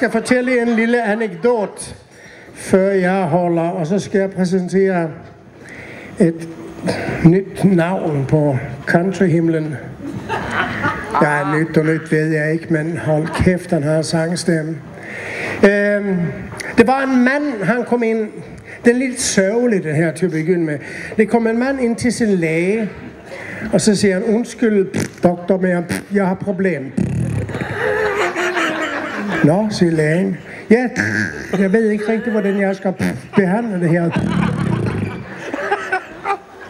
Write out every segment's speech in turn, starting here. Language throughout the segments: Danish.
skal fortælle en lille anekdot, før jeg holder, og så skal jeg præsentere et nyt navn på countryhimlen. Ja, nyt og nyt ved jeg ikke, men hold kæft, han har sangstemme. Det var en mand, han kom ind. Det er lidt sørgeligt, det her til at begynde med. Det kom en mand ind til sin læge, og så siger han, undskyld, doktor, men jeg har problem. Nå, siger lægen. Ja, jeg ved ikke rigtig, hvordan jeg skal behandle det her.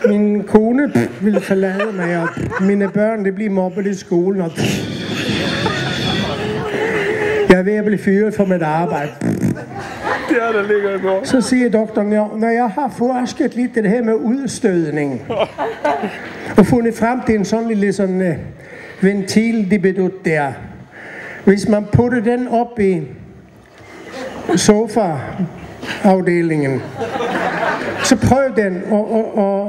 Min kone ville forlade mig, og mine børn det bliver mobbet i skolen. Og jeg er ved at blive fyret for mit arbejde. Det er der ligger i morgen. Så siger doktoren, når jeg har forsket lidt det her med udstødning, og fundet frem til en sådan lille sådan, ventil der. Hvis man putter den op i sofa-afdelingen, så prøv den,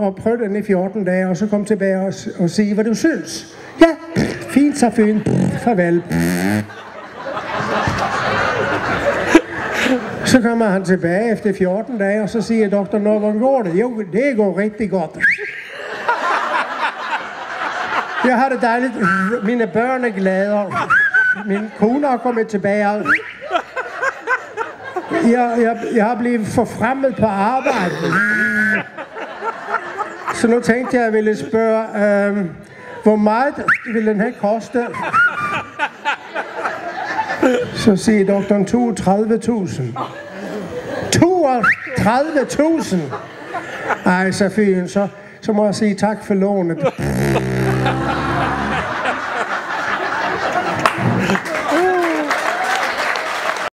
og prøv den i 14 dage, og så kom tilbage og sige, hvad du synes. Ja, fint så fint. Farvel. Så kommer han tilbage efter 14 dage, og så siger doktoren, hvordan går det? Jo, det går rigtig godt. Jeg har det dejligt. Mine børn er glade. Min kone er kommet tilbage. Jeg har blevet forfremmet på arbejde. Så nu tænkte jeg ville spørge, hvor meget vil den her koste? Så siger doktoren 32.000. 32.000? Ej, så fint. Så må jeg sige tak for lånet.